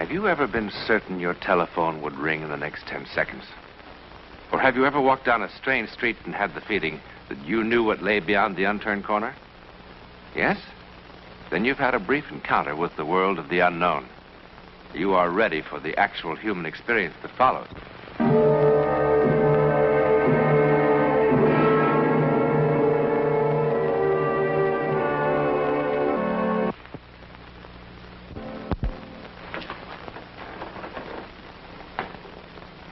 Have you ever been certain your telephone would ring in the next 10 seconds? Or have you ever walked down a strange street and had the feeling that you knew what lay beyond the unturned corner? Yes? Then you've had a brief encounter with the world of the unknown. You are ready for the actual human experience that follows.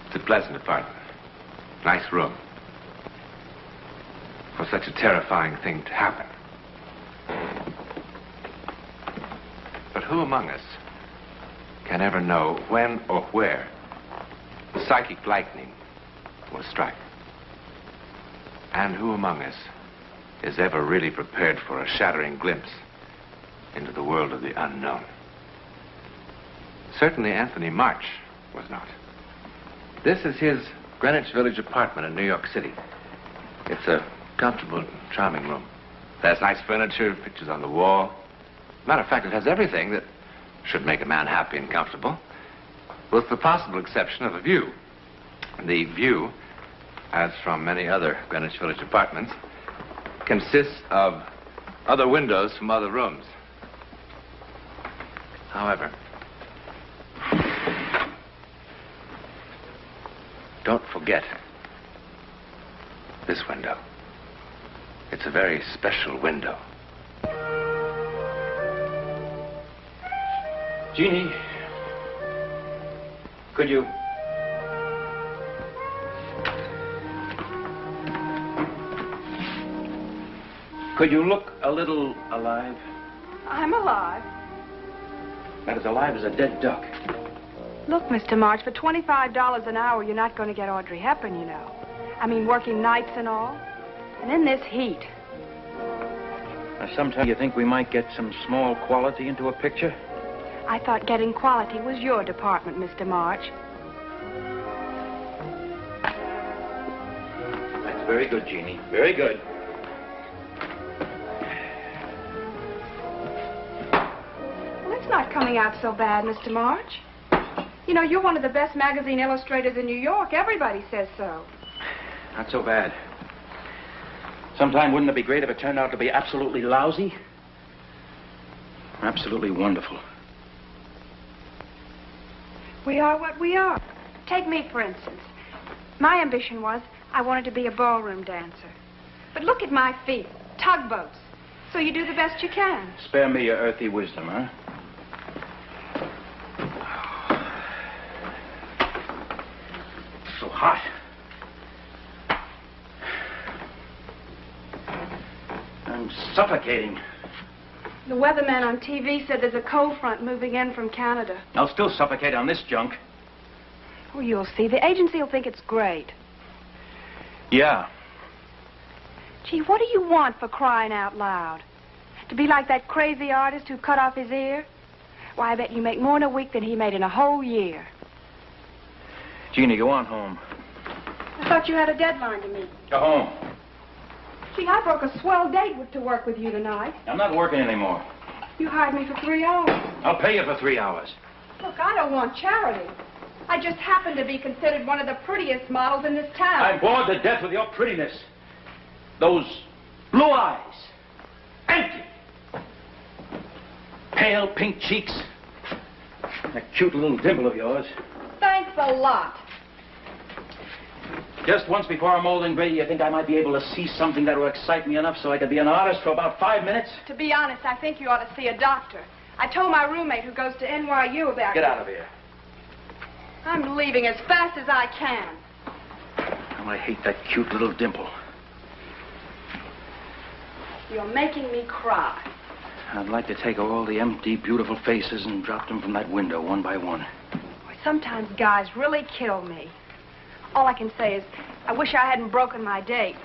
It's a pleasant apartment. Nice room. For such a terrifying thing to happen. But who among us can ever know when or where the psychic lightning will strike? And who among us is ever really prepared for a shattering glimpse into the world of the unknown? Certainly Anthony March was not. This is his Greenwich Village apartment in New York City. It's a comfortable, charming room. It has nice furniture, pictures on the wall. Matter of fact, it has everything that should make a man happy and comfortable, with the possible exception of a view. The view, as from many other Greenwich Village apartments, consists of other windows from other rooms. However, don't forget this window. It's a very special window. Jeannie, could you... Could you look a little alive? I'm alive. Not as alive as a dead duck. Look, Mr. March, for $25 an hour, you're not going to get Audrey Hepburn, you know. I mean, working nights and all. And in this heat. Now, sometimes you think we might get some small quality into a picture? I thought getting quality was your department, Mr. March. That's very good, Jeannie. Very good. Well, it's not coming out so bad, Mr. March. You know, you're one of the best magazine illustrators in New York. Everybody says so. Not so bad. Sometime wouldn't it be great if it turned out to be absolutely lousy? Absolutely wonderful. We are what we are. Take me, for instance. My ambition was I wanted to be a ballroom dancer. But look at my feet, tugboats. So you do the best you can. Spare me your earthy wisdom, huh? It's so hot. I'm suffocating. The weatherman on TV said there's a cold front moving in from Canada. I'll still suffocate on this junk. Oh, you'll see. The agency will think it's great. Yeah. Gee, what do you want, for crying out loud? To be like that crazy artist who cut off his ear? Why, I bet you make more in a week than he made in a whole year. Jeannie, go on home. I thought you had a deadline to meet. Go home. Gee, I broke a swell date to work with you tonight. I'm not working anymore. You hired me for 3 hours. I'll pay you for 3 hours. Look, I don't want charity. I just happen to be considered one of the prettiest models in this town. I'm bored to death with your prettiness. Those blue eyes. Empty. Pale pink cheeks. That cute little dimple of yours. Thanks a lot. Just once before I'm old and gray, you think I might be able to see something that will excite me enough so I could be an artist for about 5 minutes? To be honest, I think you ought to see a doctor. I told my roommate who goes to NYU about Get out of here. I'm leaving as fast as I can. Oh, I hate that cute little dimple. You're making me cry. I'd like to take all the empty, beautiful faces and drop them from that window one by one. Boy, sometimes guys really kill me. All I can say is, I wish I hadn't broken my date.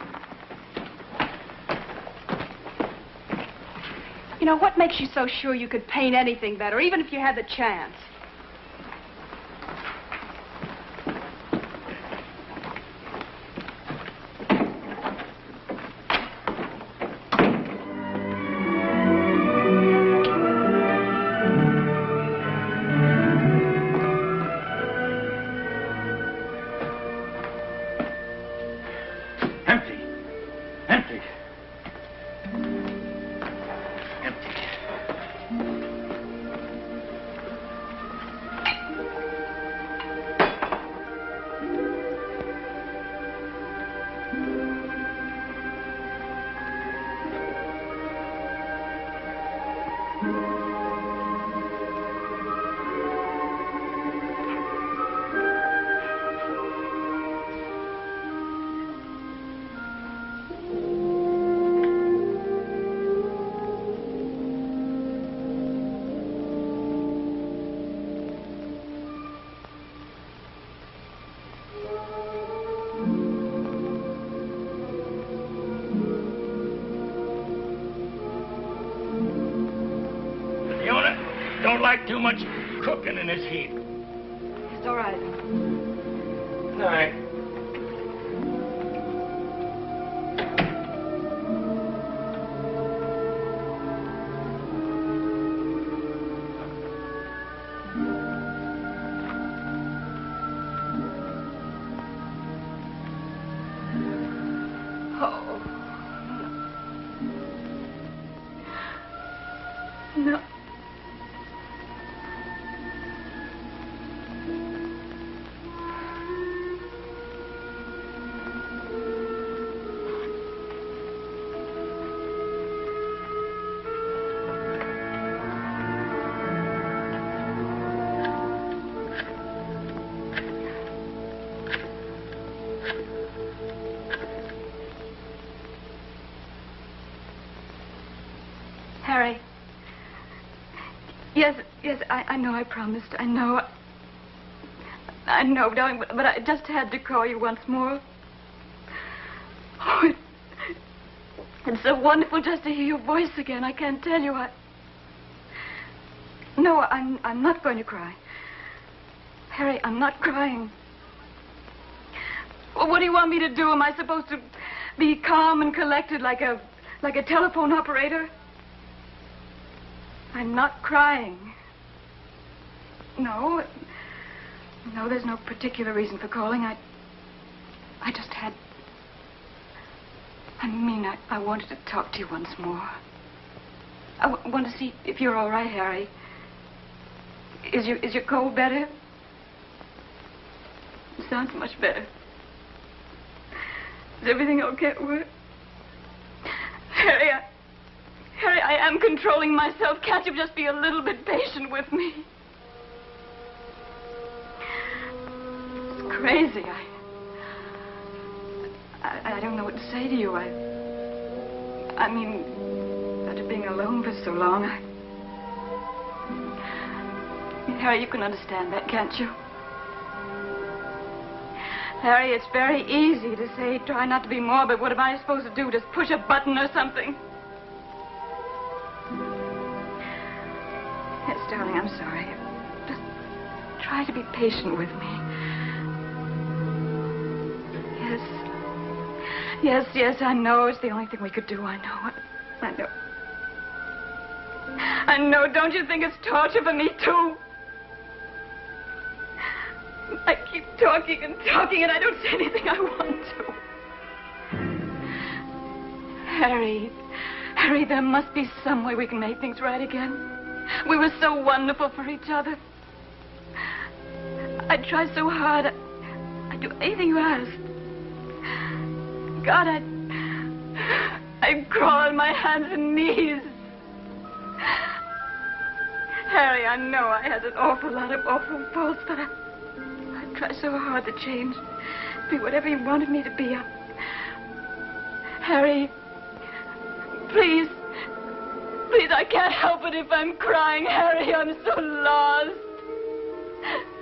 You know, what makes you so sure you could paint anything better, even if you had the chance? don't like too much cooking in this heat. It's all right. All right. Oh. No. Harry. Yes, I know I promised. I know, darling, but I just had to call you once more. Oh, it's so wonderful just to hear your voice again. I can't tell you. No, I'm not going to cry. Harry, I'm not crying. Well, what do you want me to do? Am I supposed to be calm and collected like a telephone operator? I'm not crying. No, there's no particular reason for calling. I just had... I wanted to talk to you once more. I want to see if you're all right, Harry. Is your cold better? It sounds much better. Is everything okay at work? Harry, I am controlling myself. Can't you just be a little bit patient with me? It's crazy. I don't know what to say to you. I mean, after being alone for so long, Harry, you can understand that, can't you? Harry, it's very easy to say, try not to be morbid. What am I supposed to do? Just push a button or something? Yes, darling, I'm sorry. Just try to be patient with me. Yes, I know. It's the only thing we could do. I know. I know. Don't you think it's torture for me, too? I keep talking and I don't say anything I want to. Harry, there must be some way we can make things right again. We were so wonderful for each other. I'd try so hard. I'd do anything you asked. God, I'd crawl on my hands and knees. Harry, I know I had an awful lot of awful faults, but I'd try so hard to change. Be whatever you wanted me to be. Harry, please, I can't help it if I'm crying. Harry, I'm so lost.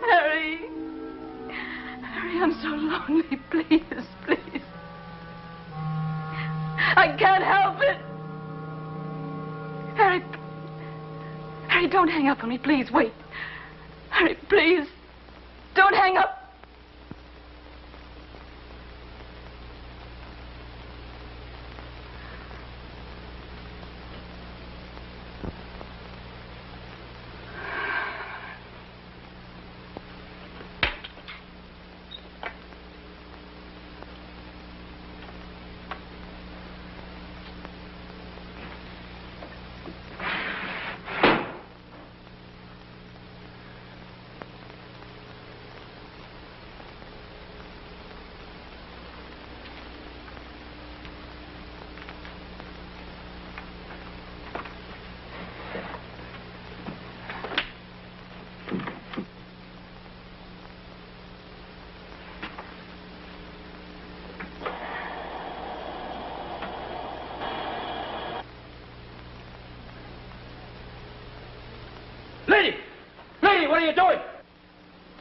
Harry, I'm so lonely. Please. I can't help it. Harry, don't hang up on me, please. Wait. Harry, please. Don't hang up. Lady, what are you doing?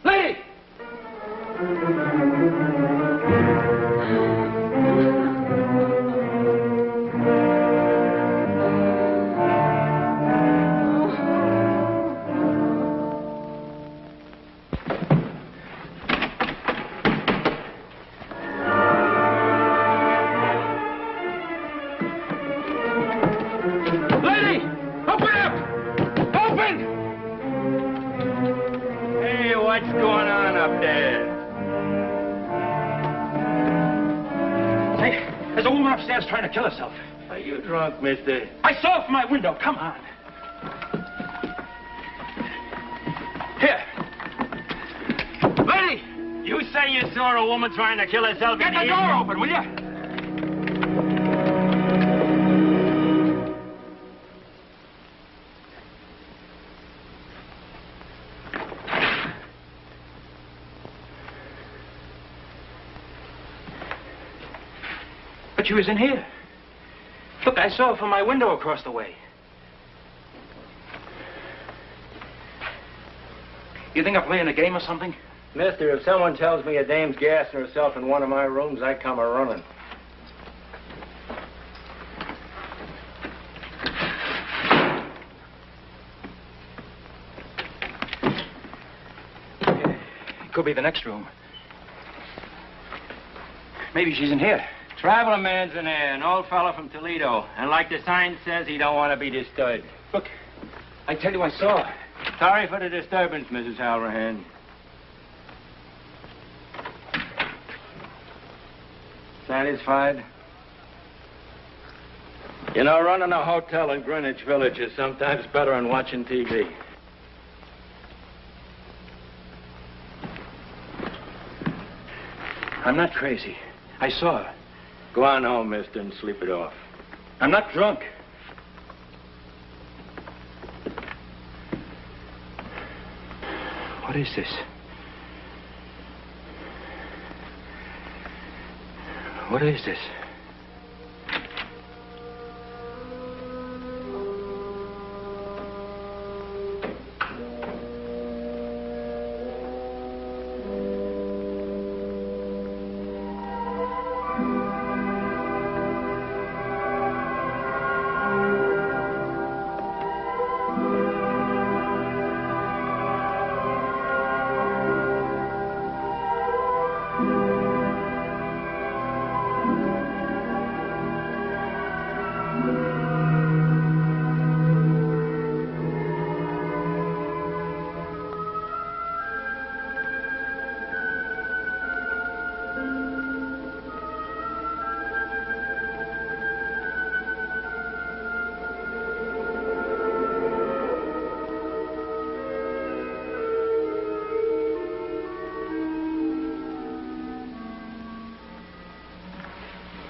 Lady! What's going on up there? Hey, there's a woman upstairs trying to kill herself. Are you drunk, mister? I saw her from my window. Come on. Here. Lady! You say you saw a woman trying to kill herself Get in the here? door open, will you? But she was in here. Look, I saw her from my window across the way. You think I'm playing a game or something? Mister, if someone tells me a dame's gassing herself in one of my rooms, I come a-running. It could be the next room. Maybe she's in here. Traveling man's in there, an old fellow from Toledo. And like the sign says, he don't want to be disturbed. Look, I tell you I saw her. Sorry for the disturbance, Mrs. Halrahan. Satisfied? You know, running a hotel in Greenwich Village is sometimes better than watching TV. I'm not crazy. I saw her. Go on home, mister, and sleep it off. I'm not drunk. What is this? What is this?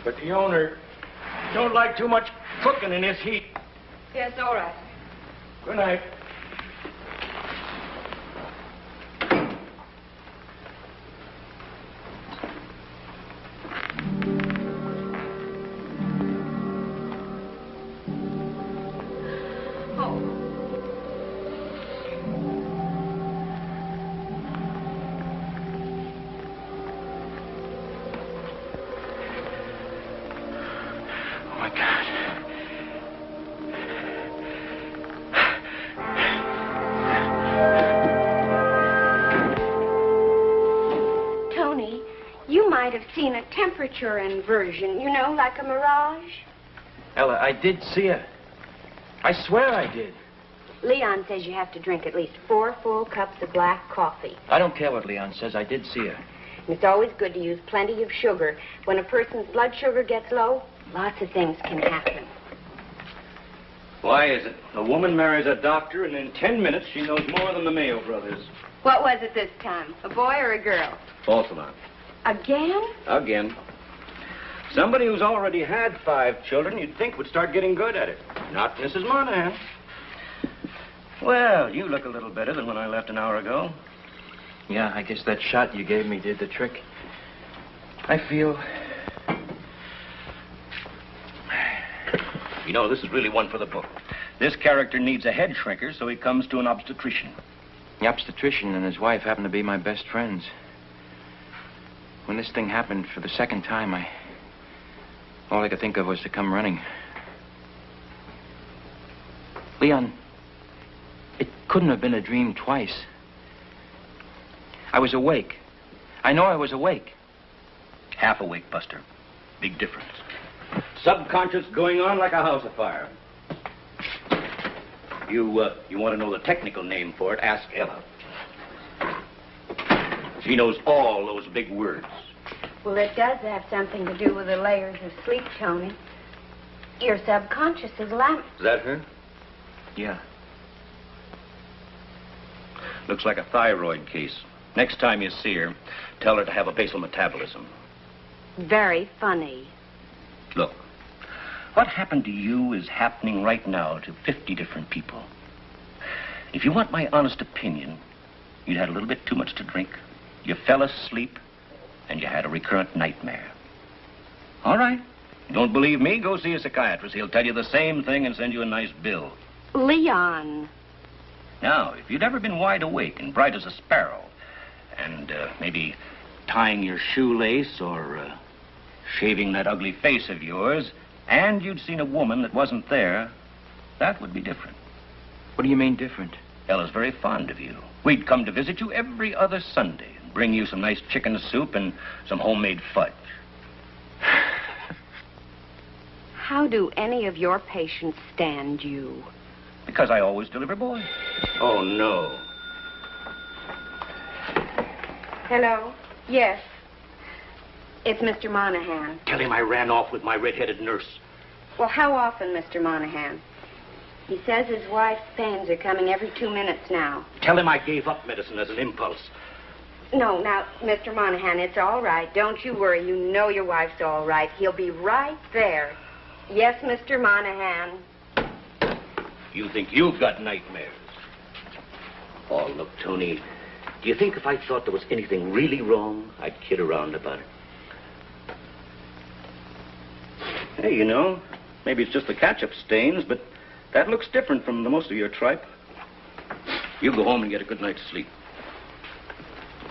But the owner don't like too much cooking in this heat. Yes, all right. Good night. Seen a temperature inversion, you know, like a mirage. Ella, I did see her. I swear I did. Leon says you have to drink at least 4 full cups of black coffee. I don't care what Leon says. I did see her. And it's always good to use plenty of sugar. When a person's blood sugar gets low, lots of things can happen. Why is it? A woman marries a doctor, and in 10 minutes she knows more than the Mayo brothers. What was it this time? A boy or a girl? False alarm. Again? Again. Somebody who's already had 5 children, you'd think would start getting good at it. Not Mrs. Monahan. Well, you look a little better than when I left an hour ago. Yeah, I guess that shot you gave me did the trick. I feel... You know, this is really one for the book. This character needs a head shrinker, so he comes to an obstetrician. The obstetrician and his wife happen to be my best friends. When this thing happened for the second time, all I could think of was to come running. Leon, it couldn't have been a dream twice. I was awake. I know I was awake. Half awake, Buster. Big difference. Subconscious going on like a house afire. You want to know the technical name for it? Ask Ella. She knows all those big words. Well, it does have something to do with the layers of sleep, Tony. Your subconscious is lamin. Is that her? Yeah. Looks like a thyroid case. Next time you see her, tell her to have a basal metabolism. Very funny. Look, what happened to you is happening right now to 50 different people. If you want my honest opinion, you'd had a little bit too much to drink, you fell asleep, and you had a recurrent nightmare. All right. Don't believe me? Go see a psychiatrist. He'll tell you the same thing and send you a nice bill. Leon. Now, if you'd ever been wide awake and bright as a sparrow, and maybe tying your shoelace or shaving that ugly face of yours, and you'd seen a woman that wasn't there, that would be different. What do you mean different? Ella's very fond of you. We'd come to visit you every other Sunday and bring you some nice chicken soup and some homemade fudge. How do any of your patients stand you? Because I always deliver boys. Oh, no. Hello? Yes. It's Mr. Monahan. Tell him I ran off with my red-headed nurse. Well, how often, Mr. Monahan? He says his wife's pains are coming every 2 minutes now. Tell him I gave up medicine as an impulse. No, now, Mr. Monahan, it's all right. Don't you worry. You know your wife's all right. He'll be right there. Yes, Mr. Monahan. You think you've got nightmares. Oh, look, Tony, do you think if I thought there was anything really wrong, I'd kid around about it? Hey, you know, maybe it's just the ketchup stains, but that looks different from the most of your tripe. You go home and get a good night's sleep.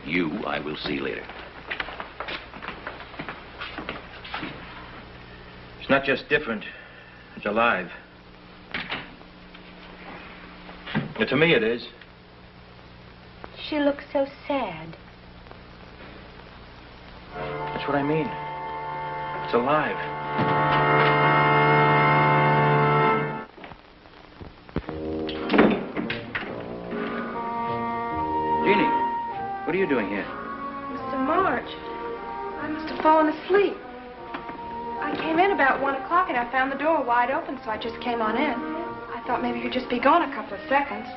You, I will see later. It's not just different. It's alive. But to me, it is. She looks so sad. That's what I mean. It's alive. Jeannie, what are you doing here? Mr. March, I must have fallen asleep. I came in about 1 o'clock and I found the door wide open, so I just came on in. I thought maybe you'd just be gone a couple of seconds.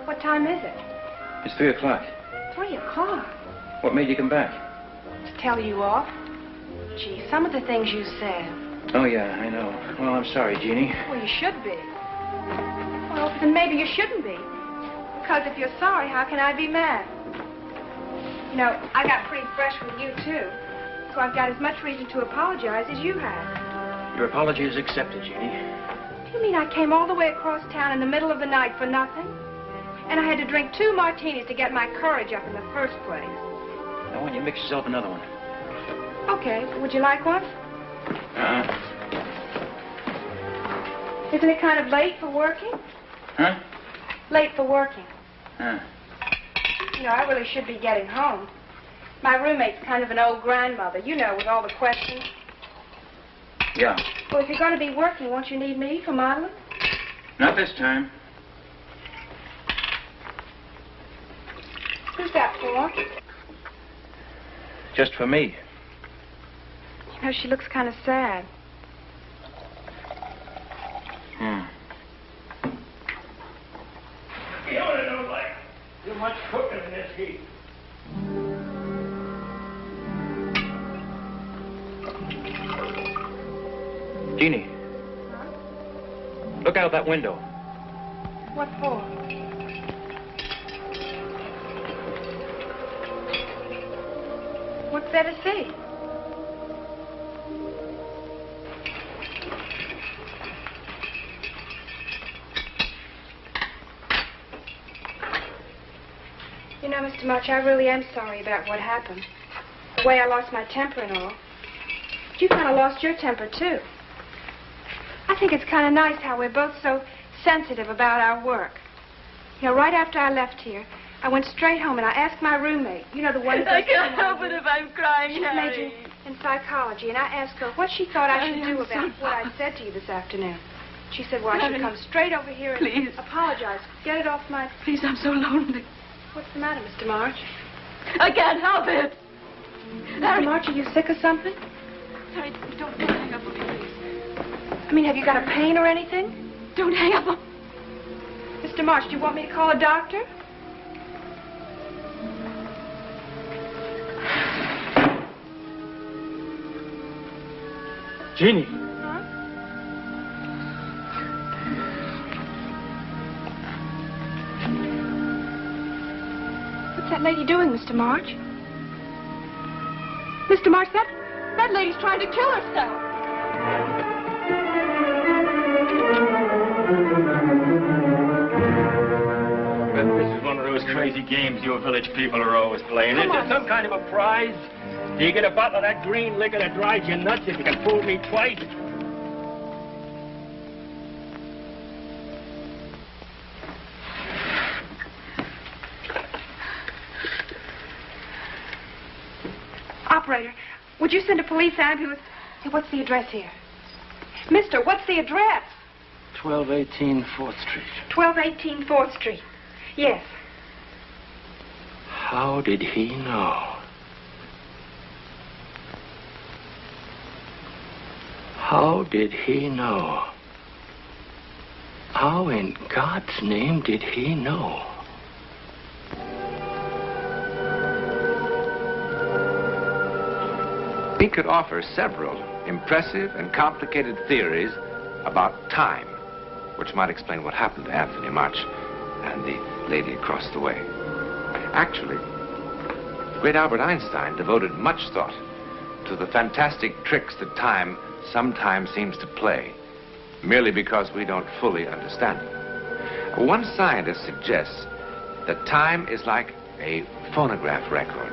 What time is it? It's 3 o'clock. 3 o'clock? What made you come back? To tell you off? Gee, some of the things you said. Oh, yeah, I know. Well, I'm sorry, Jeannie. Well, you should be. Well, then maybe you shouldn't be. Because if you're sorry, how can I be mad? You know, I got pretty fresh with you, too. So I've got as much reason to apologize as you have. Your apology is accepted, Jeannie. Do you mean I came all the way across town in the middle of the night for nothing? And I had to drink 2 martinis to get my courage up in the first place. Now, when you mix yourself another one. Okay, would you like one? Uh-uh. Isn't it kind of late for working? Huh? Late for working. Huh. You know, I really should be getting home. My roommate's kind of an old grandmother, you know, with all the questions. Yeah. Well, if you're going to be working, won't you need me for modeling? Not this time. Who's that for? Just for me. You know, she looks kind of sad. You know what I don't like? Too much cooking in this heat. Jeannie. Look out that window. What for? What's there to see? You know, Mr. March, I really am sorry about what happened. The way I lost my temper and all. But you kind of lost your temper, too. I think it's kind of nice how we're both so sensitive about our work. You know, right after I left here, I went straight home and I asked my roommate, you know, the one... I can't help it if I'm crying, She's Harry. majoring in psychology, and I asked her what she thought I should do about what I said to you this afternoon. She said, well, I should come straight over here and Please. apologize. Get it off my... Please, I'm so lonely. What's the matter, Mr. March? I can't help it. Mr. March, are you sick or something? Harry, don't hang up on me, please. I mean, have you got a pain or anything? Don't hang up on... Mr. March, do you want me to call a doctor? Jeannie. What's that lady doing, Mr. March? Mr. March, that lady's trying to kill herself. But this is one of those crazy games you village people are always playing. Is there some kind of a prize? Do you get a bottle of that green liquor that drives you nuts if you can fool me twice? Operator, would you send a police ambulance? Hey, what's the address here? Mister, what's the address? 1218 4th Street. 1218 4th Street. Yes. How did he know? How did he know? How in God's name did he know? We could offer several impressive and complicated theories about time, which might explain what happened to Anthony March and the lady across the way. Actually, great Albert Einstein devoted much thought to the fantastic tricks that time sometimes seems to play, merely because we don't fully understand it. One scientist suggests that time is like a phonograph record,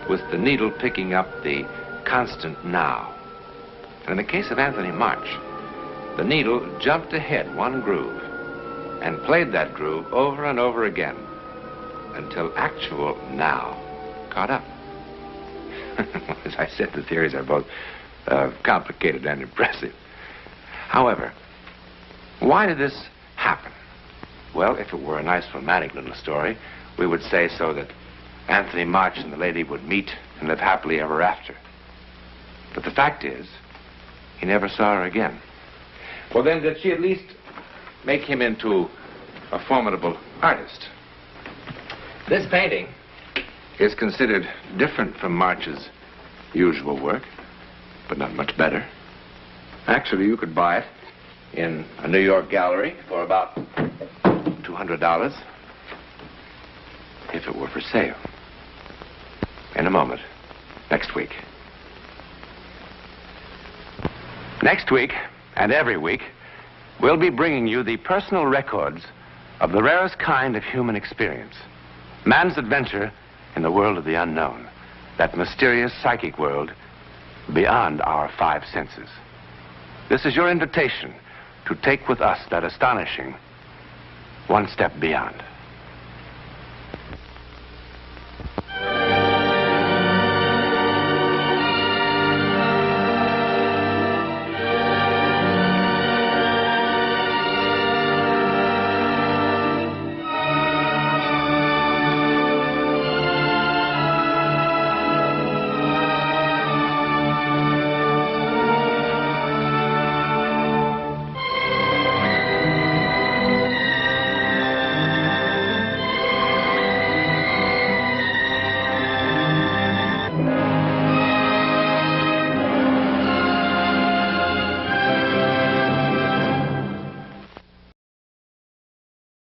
with the needle picking up the constant now. And in the case of Anthony March, the needle jumped ahead one groove and played that groove over and over again until actual now caught up. As I said, the theories are both complicated and impressive. However, why did this happen? Well, if it were a nice romantic little story, we would say so that Anthony March and the lady would meet and live happily ever after. But the fact is, he never saw her again. Well, then, did she at least make him into a formidable artist? This painting is considered different from March's usual work, but not much better. Actually, you could buy it in a New York gallery for about $200 if it were for sale. In a moment. Next week. Next week, and every week, we'll be bringing you the personal records of the rarest kind of human experience. Man's adventure in the world of the unknown. That mysterious psychic world beyond our five senses. This is your invitation to take with us that astonishing one step beyond.